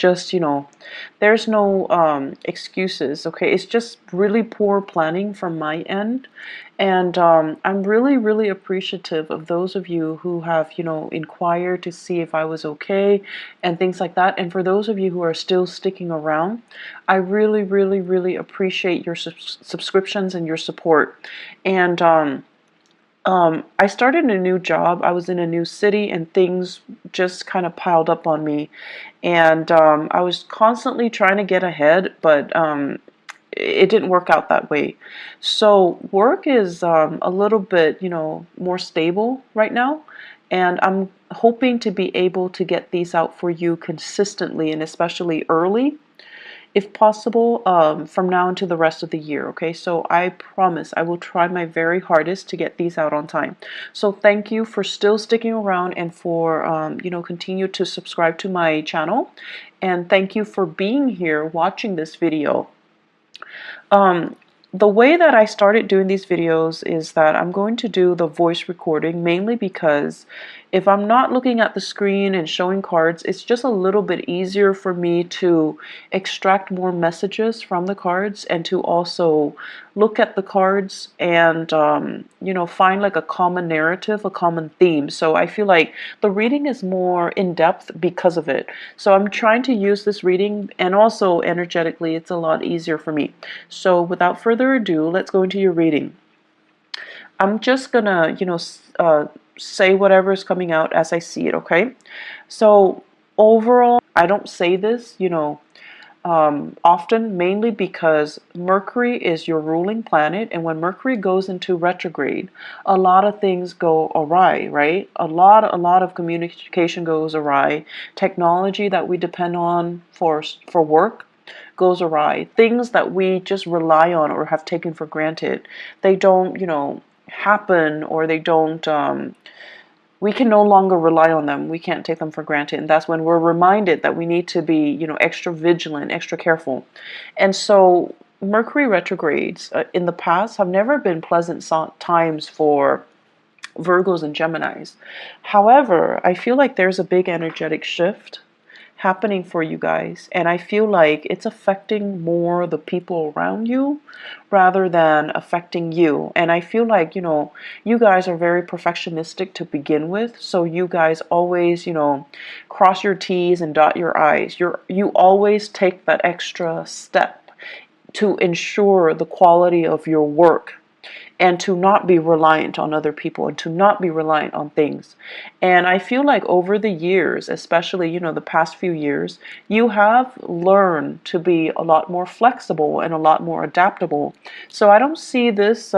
just, there's no excuses. Okay, it's just really poor planning from my end. And I'm really, really appreciative of those of you who have, inquired to see if I was okay and things like that. And for those of you who are still sticking around, I really, really, really appreciate your subscriptions and your support. And I started a new job. I was in a new city and things just kind of piled up on me. And I was constantly trying to get ahead, but it didn't work out that way. So work is a little bit, more stable right now. And I'm hoping to be able to get these out for you consistently and especially early, if possible, from now into the rest of the year. Okay, so I promise I will try my very hardest to get these out on time. So thank you for still sticking around and for continue to subscribe to my channel, and thank you for being here watching this video. The way that I started doing these videos is that I'm going to do the voice recording, mainly because if I'm not looking at the screen and showing cards, it's just a little bit easier for me to extract more messages from the cards and to also look at the cards and find like a common narrative, a common theme. So I feel like the reading is more in depth because of it. So I'm trying to use this reading, and also energetically it's a lot easier for me. So without further ado, let's go into your reading. I'm just gonna say whatever is coming out as I see it. Okay, so overall, I don't say this often, mainly because Mercury is your ruling planet, and when Mercury goes into retrograde, a lot of things go awry, right? A lot of communication goes awry. Technology that we depend on for work goes awry. Things that we just rely on or have taken for granted, they don't, happen, or they don't. We can no longer rely on them. We can't take them for granted. And that's when we're reminded that we need to be, extra vigilant, extra careful. And so Mercury retrogrades in the past have never been pleasant times for Virgos and Geminis. However, I feel like there's a big energetic shift happening for you guys, and I feel like it's affecting more the people around you rather than affecting you. And I feel like you guys are very perfectionistic to begin with, so you guys always cross your T's and dot your I's. You always take that extra step to ensure the quality of your work, and to not be reliant on other people, and to not be reliant on things. And I feel like over the years, especially, the past few years, you have learned to be a lot more flexible and a lot more adaptable. So I don't see this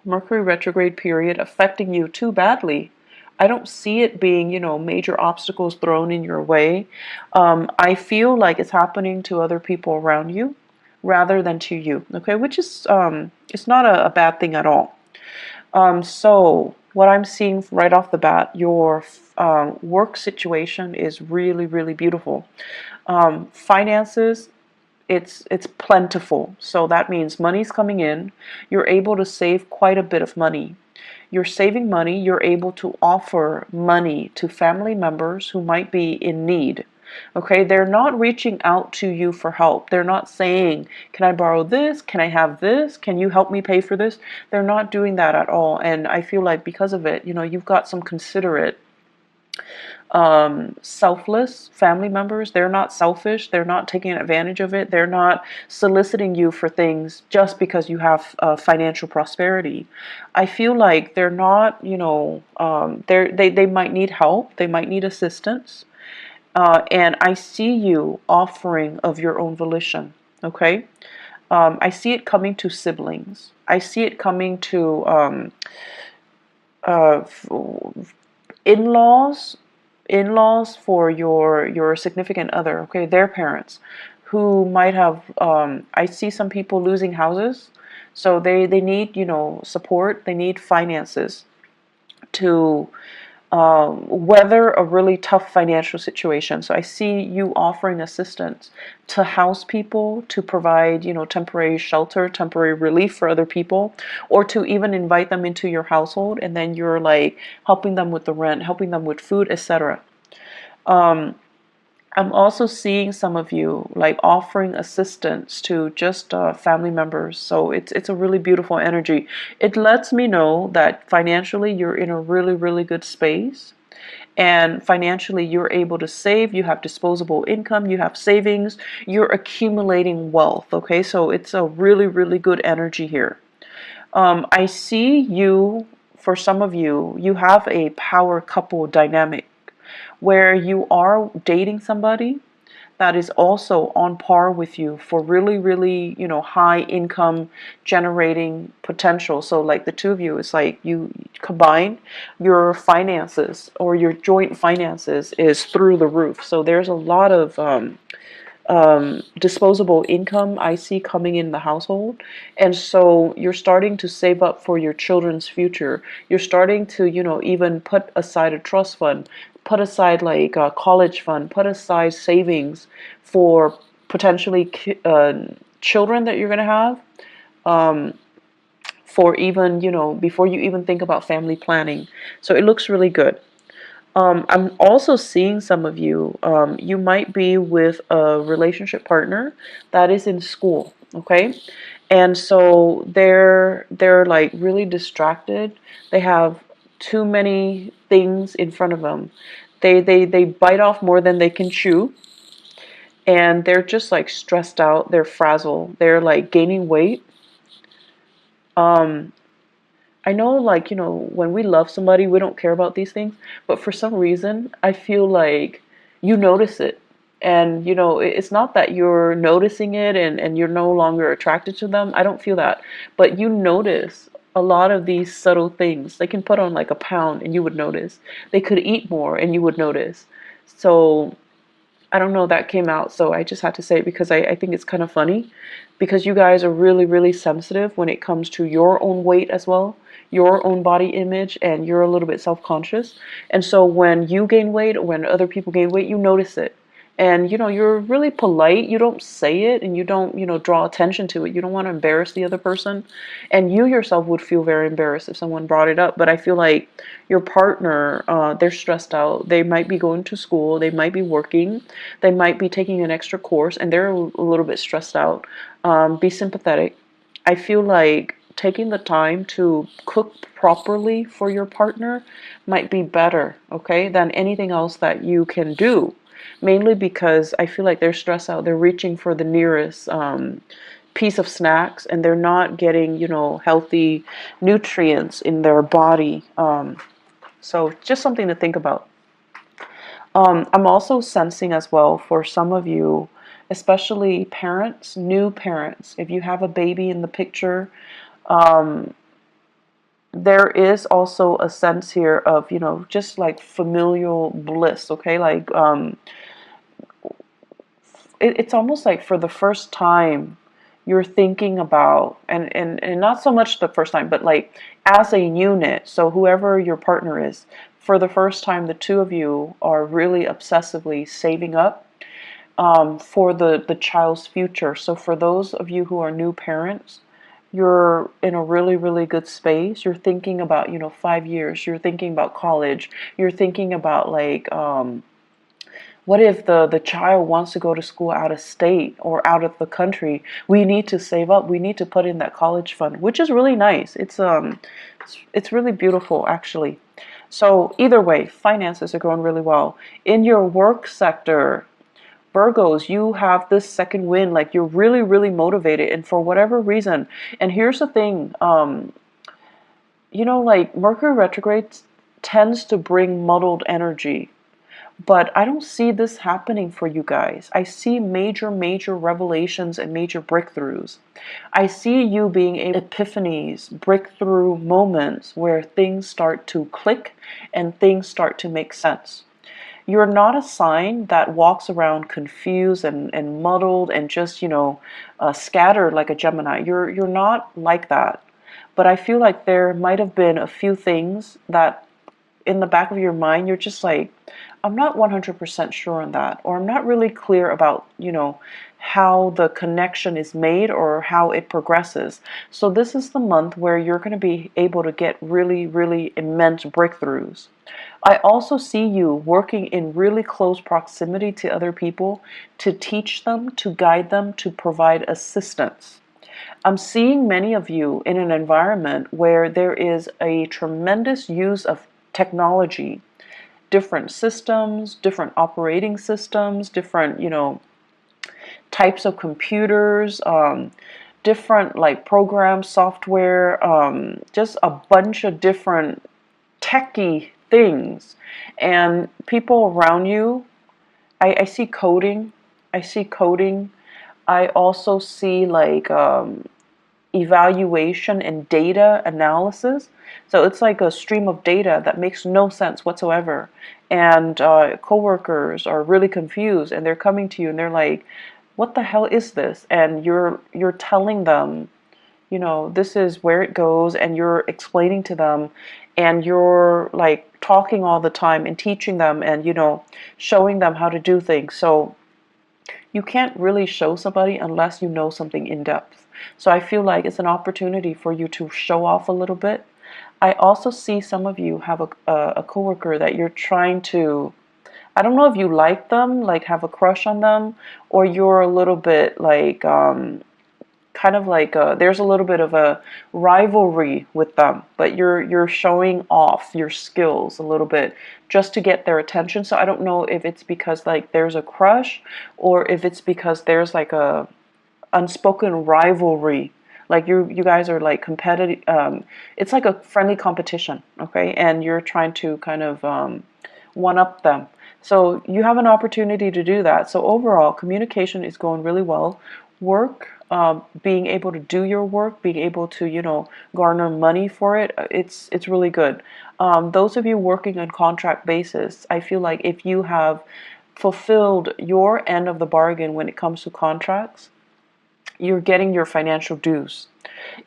Mercury retrograde period affecting you too badly. I don't see it being, major obstacles thrown in your way. I feel like it's happening to other people around you rather than to you, okay, which is it's not a bad thing at all. So what I'm seeing right off the bat, your work situation is really, really beautiful. Finances, it's plentiful, so that means money's coming in. You're able to save quite a bit of money. You're saving money. You're able to offer money to family members who might be in need. Okay, they're not reaching out to you for help. They're not saying, can I borrow this? Can I have this? Can you help me pay for this? They're not doing that at all. And I feel like because of it, you've got some considerate, selfless family members. They're not selfish. They're not taking advantage of it. They're not soliciting you for things just because you have financial prosperity. I feel like they're not, they might need help. They might need assistance. And I see you offering of your own volition, okay? I see it coming to siblings. I see it coming to uh, in-laws, for your significant other, okay? Their parents, who might have, I see some people losing houses, so they need, support. They need finances to weather a really tough financial situation. So I see you offering assistance to house people, to provide, temporary shelter, temporary relief for other people, or to even invite them into your household, and then you're like helping them with the rent, helping them with food, etc. I'm also seeing some of you like offering assistance to just family members. So it's a really beautiful energy. It lets me know that financially you're in a really, really good space. And financially you're able to save, you have disposable income, you have savings, you're accumulating wealth. Okay, so it's a really, really good energy here. I see you, for some of you, you have a power couple dynamic where you are dating somebody that is also on par with you for really, really, high income generating potential. So like the two of you, it's like you combine your finances, or your joint finances is through the roof. So there's a lot of disposable income I see coming in the household. And so you're starting to save up for your children's future. You're starting to, even put aside a trust fund, put aside like a college fund, put aside savings for potentially children that you're going to have. For even, before you even think about family planning. So it looks really good. I'm also seeing some of you, you might be with a relationship partner that is in school, okay? And so they're like really distracted. They have too many things in front of them. They bite off more than they can chew, and they're just like stressed out, they're frazzled, they're like gaining weight. Um, I know, like, when we love somebody, we don't care about these things, but for some reason, I feel like you notice it. And, it's not that you're noticing it and you're no longer attracted to them. I don't feel that. But you notice a lot of these subtle things. They can put on like a pound and you would notice. They could eat more and you would notice. So I don't know, that came out, so I just had to say it because I think it's kind of funny, because you guys are really, really sensitive when it comes to your own weight as well, your own body image, and you're a little bit self-conscious. And so when you gain weight or when other people gain weight, you notice it. And you're really polite. You don't say it, and you don't, draw attention to it. You don't want to embarrass the other person. And you yourself would feel very embarrassed if someone brought it up. But I feel like your partner, they're stressed out. They might be going to school. They might be working. They might be taking an extra course, and they're a little bit stressed out. Be sympathetic. I feel like taking the time to cook properly for your partner might be better, okay, than anything else that you can do. Mainly because I feel like they're stressed out. They're reaching for the nearest piece of snacks, and they're not getting, healthy nutrients in their body. So just something to think about. I'm also sensing as well for some of you, especially parents, new parents, if you have a baby in the picture, there is also a sense here of, just like familial bliss, okay? Like, it's almost like for the first time you're thinking about, and not so much the first time, but like as a unit, so whoever your partner is, for the first time the two of you are really obsessively saving up for the child's future. So for those of you who are new parents, you're in a really, really good space. You're thinking about, 5 years. You're thinking about college. You're thinking about like, what if the child wants to go to school out of state or out of the country? We need to save up. We need to put in that college fund, which is really nice. It's really beautiful, actually. So either way, finances are going really well. In your work sector, Virgos, you have this second wind. Like, you're really, really motivated, and for whatever reason. And here's the thing, like Mercury retrograde tends to bring muddled energy. But I don't see this happening for you guys. I see major, major revelations and major breakthroughs. I see you being epiphanies, breakthrough moments where things start to click and things start to make sense. You're not a sign that walks around confused and muddled and just, scattered like a Gemini. You're not like that. But I feel like there might have been a few things that in the back of your mind, you're just like, I'm not 100% sure on that, or I'm not really clear about, how the connection is made or how it progresses. So this is the month where you're going to be able to get really, really immense breakthroughs. I also see you working in really close proximity to other people to teach them, to guide them, to provide assistance. I'm seeing many of you in an environment where there is a tremendous use of technology, different systems, different operating systems, different, types of computers, different like programs, software, just a bunch of different techie things. And people around you, I see coding. I see coding. I also see like evaluation and data analysis. So it's like a stream of data that makes no sense whatsoever. And coworkers are really confused, and they're coming to you and they're like, "What the hell is this?" And you're telling them, this is where it goes, and you're explaining to them, and you're like talking all the time and teaching them, and showing them how to do things. So you can't really show somebody unless you know something in depth. So I feel like it's an opportunity for you to show off a little bit. I also see some of you have a coworker that you're trying to, I don't know if you like them, like have a crush on them, or you're a little bit like kind of like there's a little bit of a rivalry with them, but you're showing off your skills a little bit just to get their attention. So I don't know if it's because like there's a crush, or if it's because there's like a unspoken rivalry. Like you guys are like competitive. It's like a friendly competition, okay? And you're trying to kind of one up them. So you have an opportunity to do that. So overall, communication is going really well. Work, being able to do your work, being able to garner money for it, it's really good. Those of you working on contract basis, I feel like if you have fulfilled your end of the bargain when it comes to contracts, you're getting your financial dues.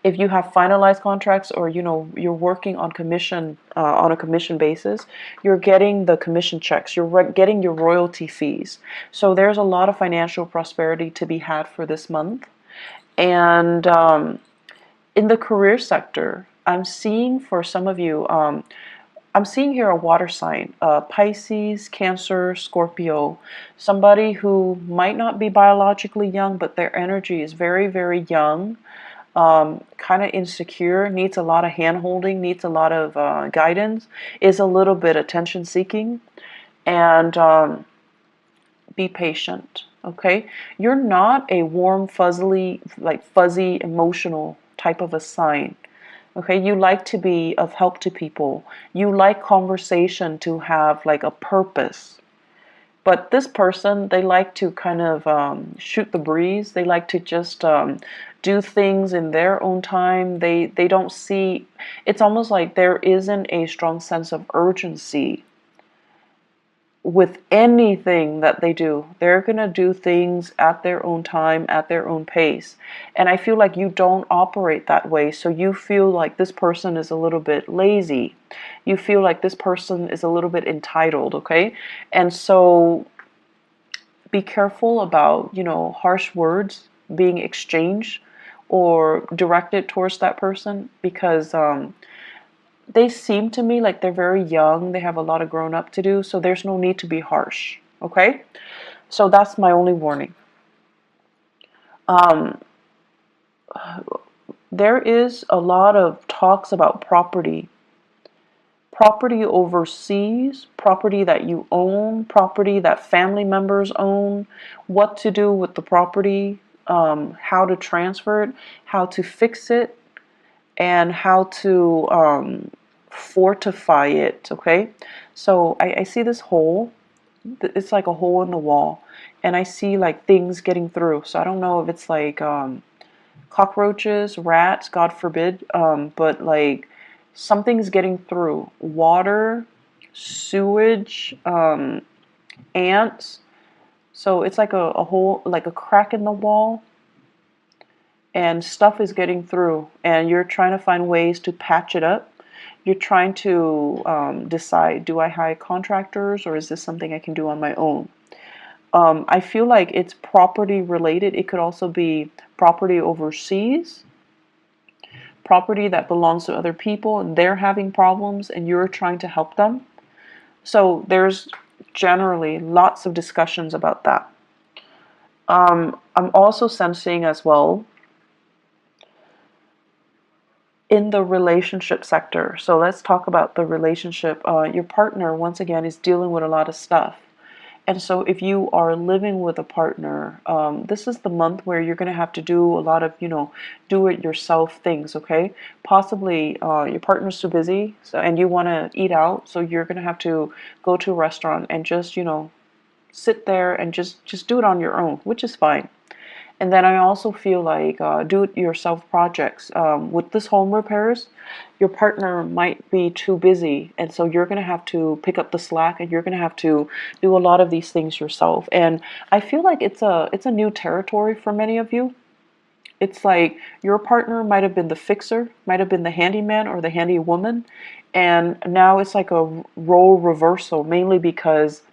If you have finalized contracts, or you're working on commission on a commission basis, you're getting the commission checks, you're getting your royalty fees. So there's a lot of financial prosperity to be had for this month. And in the career sector, I'm seeing for some of you, I'm seeing here a water sign, Pisces, Cancer, Scorpio, somebody who might not be biologically young, but their energy is very, very young, kind of insecure, needs a lot of hand-holding, needs a lot of guidance, is a little bit attention-seeking, and be patient, okay? You're not a warm, fuzzy, emotional type of a sign. Okay, you like to be of help to people. You like conversation to have like a purpose. But this person, they like to kind of shoot the breeze. They like to just do things in their own time. They don't see, it's almost like there isn't a strong sense of urgency with anything that they do. They're going to do things at their own time, at their own pace. And I feel like you don't operate that way. So you feel like this person is a little bit lazy. You feel like this person is a little bit entitled, okay? And so be careful about, harsh words being exchanged or directed towards that person, because they seem to me like they're very young. They have a lot of grown up to do, so there's no need to be harsh, okay? So that's my only warning. There is a lot of talks about property. Property overseas, property that you own, property that family members own, what to do with the property, how to transfer it, how to fix it, and how to fortify it, okay? So I see this hole. It's like a hole in the wall, and I see like things getting through. So I don't know if it's like cockroaches, rats, God forbid, but like something's getting through. Water, sewage, ants. So it's like a hole, like a crack in the wall, and stuff is getting through, and you're trying to find ways to patch it up. You're trying to decide, do I hire contractors, or is this something I can do on my own? I feel like it's property related. It could also be property overseas, property that belongs to other people and they're having problems and you're trying to help them. So there's generally lots of discussions about that. I'm also sensing as well in the relationship sector. So let's talk about the relationship. Your partner, once again, is dealing with a lot of stuff. And so if you are living with a partner, this is the month where you're going to have to do a lot of, do-it-yourself things, okay? Possibly your partner's too busy and you want to eat out, so you're going to have to go to a restaurant and just, sit there and just do it on your own, which is fine. And then I also feel like do-it-yourself projects. With this home repairs, your partner might be too busy, and so you're going to have to pick up the slack, and you're going to have to do a lot of these things yourself. And I feel like it's a new territory for many of you. It's like your partner might have been the fixer, might have been the handyman or the handy woman, and now it's like a role reversal, mainly because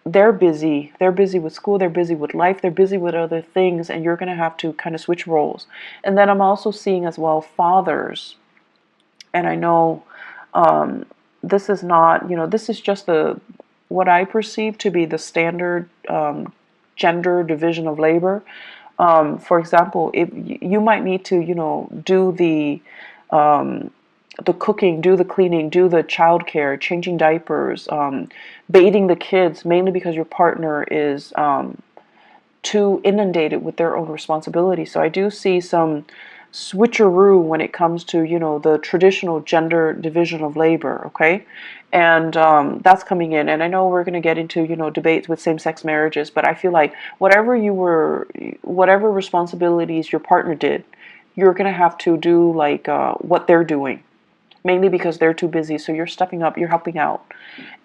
they're busy. They're busy with school, they're busy with life, they're busy with other things, and you're going to have to kind of switch roles. And then I'm also seeing as well fathers. And I know this is not, this is just what I perceive to be the standard gender division of labor. For example, if you might need to, do the cooking, do the cleaning, do the childcare, changing diapers, bathing the kids, mainly because your partner is too inundated with their own responsibility. So I do see some switcheroo when it comes to, the traditional gender division of labor, okay? And that's coming in. And I know we're going to get into, debates with same-sex marriages, but I feel like whatever responsibilities your partner did, you're going to have to do like what they're doing, mainly because they're too busy. So you're stepping up, you're helping out.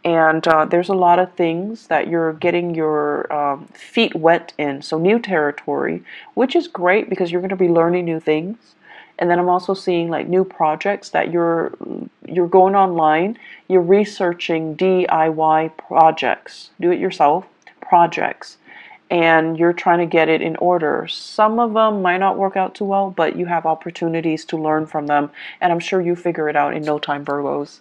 And there's a lot of things that you're getting your feet wet in. So new territory, which is great because you're going to be learning new things. And then I'm also seeing like new projects that you're going online, you're researching DIY projects, do it yourself projects, and you're trying to get it in order. Some of them might not work out too well, but you have opportunities to learn from them, and I'm sure you figure it out in no time, Virgos.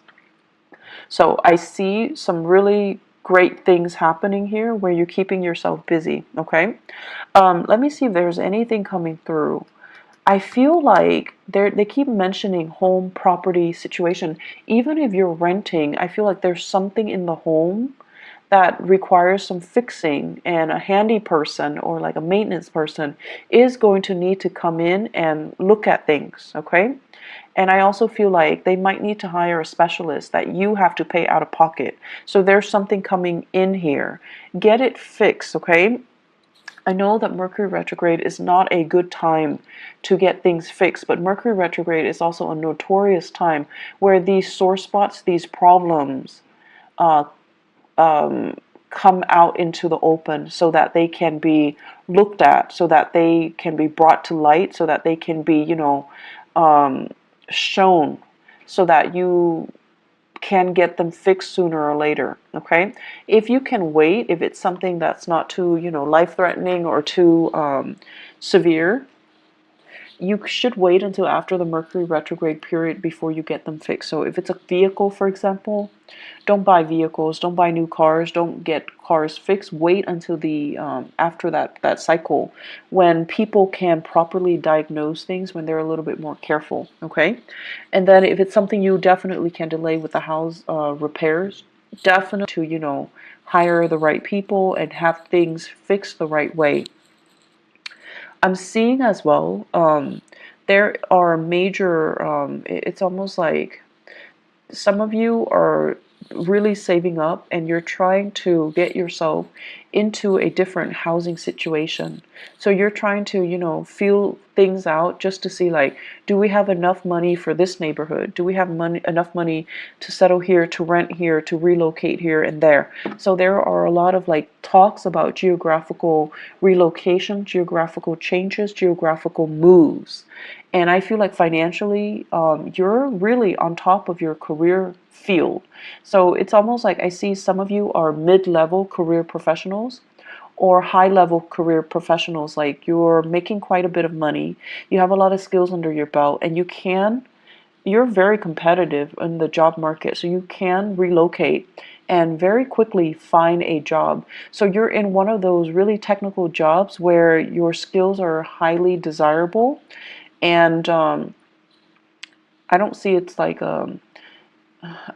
So I see some really great things happening here where you're keeping yourself busy, okay? Let me see if there's anything coming through. I feel like they keep mentioning home property situation. Even if you're renting, I feel like there's something in the home that requires some fixing, and a handy person or like a maintenance person is going to need to come in and look at things, okay? And I also feel like they might need to hire a specialist that you have to pay out of pocket. So there's something coming in here. Get it fixed, okay? I know that Mercury retrograde is not a good time to get things fixed, but Mercury retrograde is also a notorious time where these sore spots, these problems, uh, come out into the open so that they can be looked at, so that they can be brought to light, so that they can be, shown, so that you can get them fixed sooner or later, okay? If you can wait, if it's something that's not too, life-threatening or too severe, you should wait until after the Mercury retrograde period before you get them fixed. So if it's a vehicle, for example, don't buy vehicles, don't buy new cars, don't get cars fixed. Wait until the after that cycle when people can properly diagnose things, when they're a little bit more careful, okay? And then if it's something you definitely can delay with the house repairs, definitely to, hire the right people and have things fixed the right way. I'm seeing as well, there are major, it's almost like some of you are really saving up and you're trying to get yourself into a different housing situation. So you're trying to, feel things out just to see, like, do we have enough money for this neighborhood? Do we have enough money to settle here, to rent here, to relocate here and there? So there are a lot of like talks about geographical relocation, geographical changes, geographical moves. And I feel like financially, you're really on top of your career field. So it's almost like I see some of you are mid-level career professionals or high level career professionals, like you're making quite a bit of money, you have a lot of skills under your belt, and you're very competitive in the job market, so you can relocate and very quickly find a job. So you're in one of those really technical jobs where your skills are highly desirable, and I don't see it's like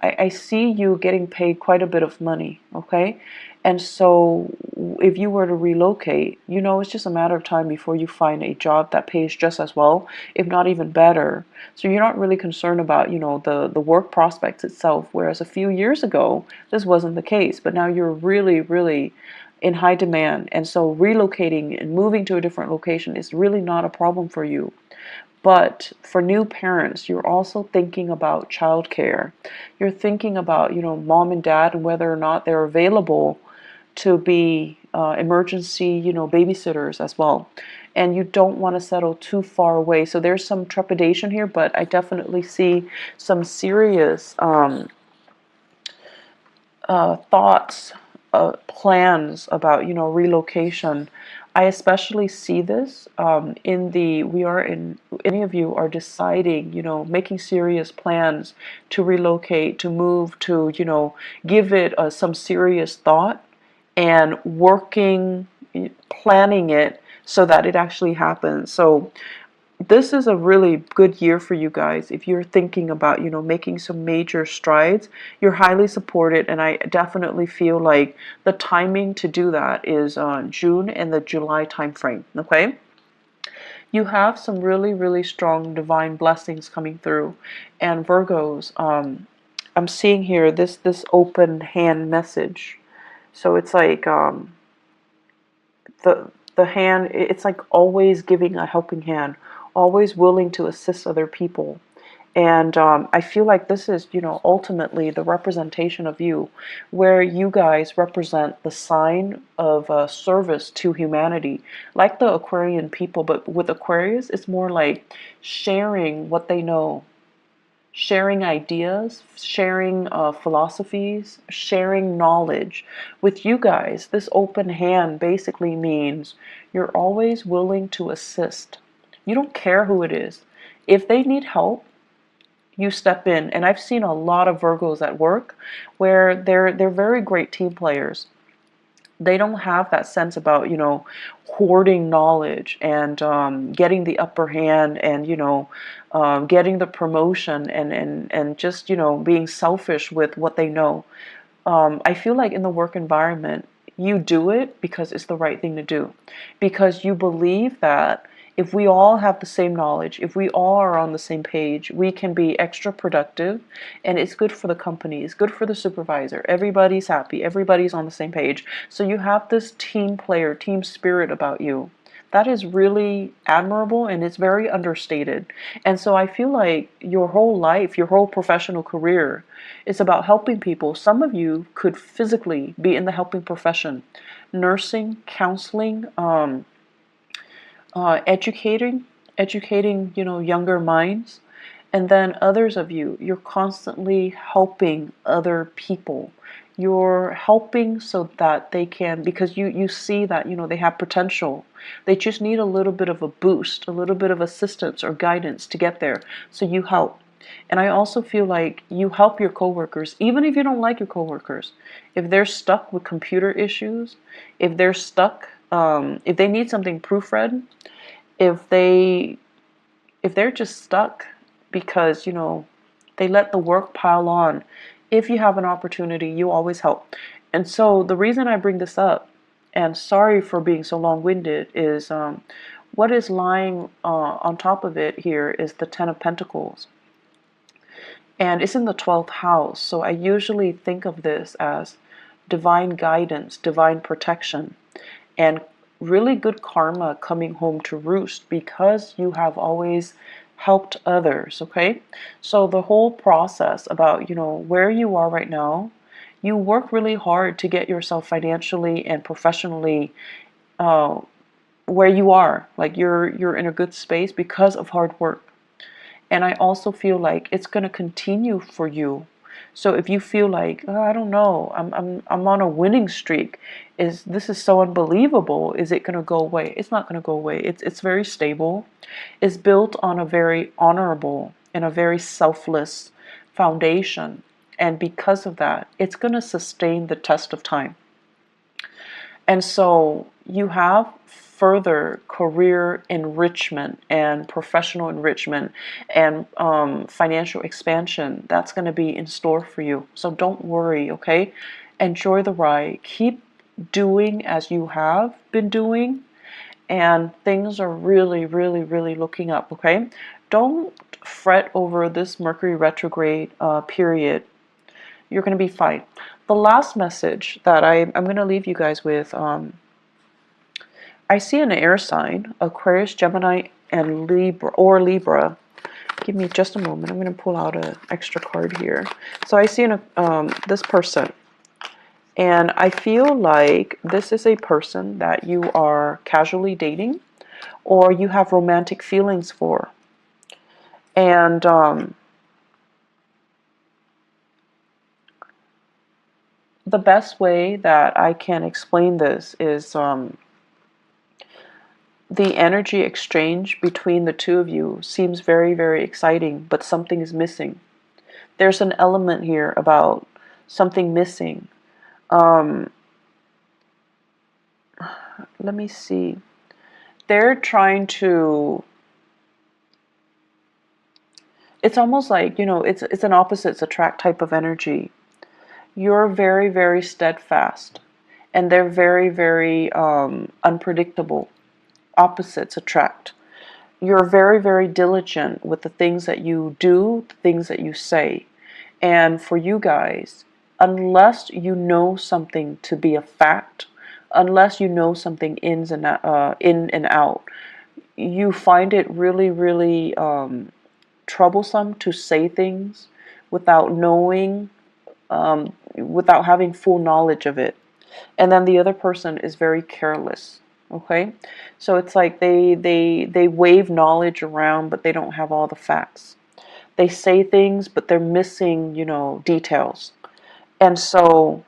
I see you getting paid quite a bit of money, okay? And so if you were to relocate, it's just a matter of time before you find a job that pays just as well, if not even better. So you're not really concerned about, the work prospects itself, whereas a few years ago, this wasn't the case. But now you're really, really in high demand. And so relocating and moving to a different location is really not a problem for you. But for new parents, you're also thinking about childcare. You're thinking about, mom and dad and whether or not they're available to be emergency, babysitters as well. And you don't want to settle too far away. So there's some trepidation here, but I definitely see some serious thoughts, plans about relocation. I especially see this any of you are deciding, making serious plans to relocate, to move, to give it some serious thought and working, planning it so that it actually happens. So this is a really good year for you guys. If you're thinking about, making some major strides, you're highly supported, and I definitely feel like the timing to do that is June and the July time frame, okay? You have some really, really strong divine blessings coming through. And Virgos, I'm seeing here this open hand message. So it's like the hand, it's like always giving a helping hand, always willing to assist other people. And I feel like this is, ultimately the representation of you, where you guys represent the sign of service to humanity, like the Aquarian people. But with Aquarius, it's more like sharing what they know, sharing ideas, sharing philosophies, sharing knowledge. With you guys, this open hand basically means you're always willing to assist. You don't care who it is. If they need help, you step in. And I've seen a lot of Virgos at work where they're very great team players. They don't have that sense about, hoarding knowledge and getting the upper hand and, getting the promotion and just, being selfish with what they know. I feel like in the work environment, you do it because it's the right thing to do. Because you believe that if we all have the same knowledge, if we all are on the same page, we can be extra productive, and it's good for the company, it's good for the supervisor. Everybody's happy, everybody's on the same page. So you have this team player, team spirit about you. That is really admirable, and it's very understated. And so I feel like your whole life, your whole professional career, is about helping people. Some of you could physically be in the helping profession, nursing, counseling, educating, younger minds. And then others of you, you're constantly helping other people. You're helping so that they can, because you see that, they have potential. They just need a little bit of a boost, a little bit of assistance or guidance to get there. So you help. And I also feel like you help your coworkers, even if you don't like your coworkers. If they're stuck with computer issues, if they're stuck, if they need something proofread, if they're just stuck because they let the work pile on, if you have an opportunity, you always help. And so the reason I bring this up, and sorry for being so long-winded, is what is lying on top of it here is the Ten of Pentacles, and it's in the 12th house. So I usually think of this as divine guidance, divine protection, and really good karma coming home to roost because you have always helped others, okay? So the whole process about, where you are right now, you work really hard to get yourself financially and professionally where you are. Like you're in a good space because of hard work. And I also feel like it's going to continue for you So if you feel like, oh, I don't know, I'm on a winning streak, this is so unbelievable, is it going to go away? It's not going to go away. It's very stable. It's built on a very honorable and a very selfless foundation. And because of that, it's going to sustain the test of time. And so you have further career enrichment and professional enrichment and financial expansion that's going to be in store for you. So don't worry, okay? Enjoy the ride. Keep doing as you have been doing, and things are really, really, really looking up, okay? Don't fret over this Mercury retrograde period. You're going to be fine. The last message that I'm going to leave you guys with, I see an air sign, Aquarius, Gemini, and Libra. Give me just a moment. I'm going to pull out an extra card here. So I see this person, and I feel like this is a person that you are casually dating or you have romantic feelings for. And the best way that I can explain this is the energy exchange between the two of you seems very, very exciting, but something is missing. There's an element here about something missing. Let me see. They're trying to, it's almost like, it's an opposites attract type of energy. You're very, very steadfast, and they're very, very unpredictable. Opposites attract. You're very, very diligent with the things that you do, the things that you say. And for you guys, unless you know something to be a fact, unless you know something in and out, you find it really, really troublesome to say things without knowing, without having full knowledge of it. And then the other person is very careless. Okay, so it's like they wave knowledge around, but they don't have all the facts. They say things, but they're missing, details. And so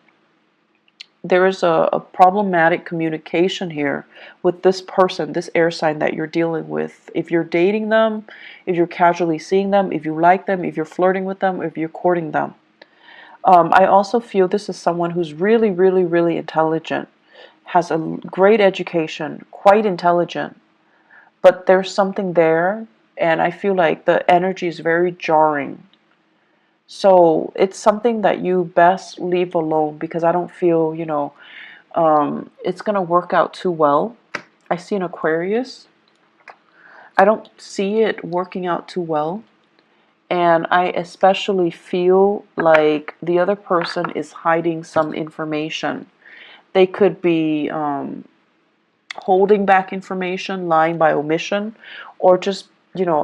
there is a problematic communication here with this person, this air sign that you're dealing with. If you're dating them, if you're casually seeing them, if you like them, if you're flirting with them, if you're courting them. I also feel this is someone who's really, really, really intelligent, has a great education, quite intelligent, but there's something there, and I feel like the energy is very jarring. So it's something that you best leave alone, because I don't feel, it's going to work out too well. I see an Aquarius. I don't see it working out too well. And I especially feel like the other person is hiding some information. They could be holding back information, lying by omission, or just,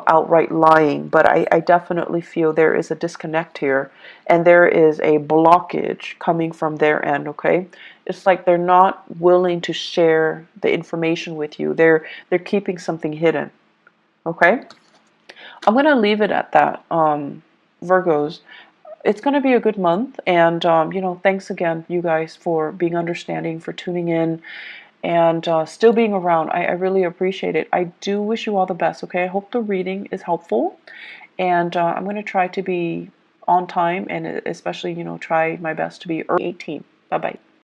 outright lying. But I definitely feel there is a disconnect here, and there is a blockage coming from their end, okay? It's like they're not willing to share the information with you. They're keeping something hidden, okay? I'm going to leave it at that, Virgos. It's going to be a good month, and thanks again, you guys, for being understanding, for tuning in, and still being around. I really appreciate it. I do wish you all the best, okay? I hope the reading is helpful, and I'm going to try to be on time, and especially, try my best to be early 18. Bye-bye.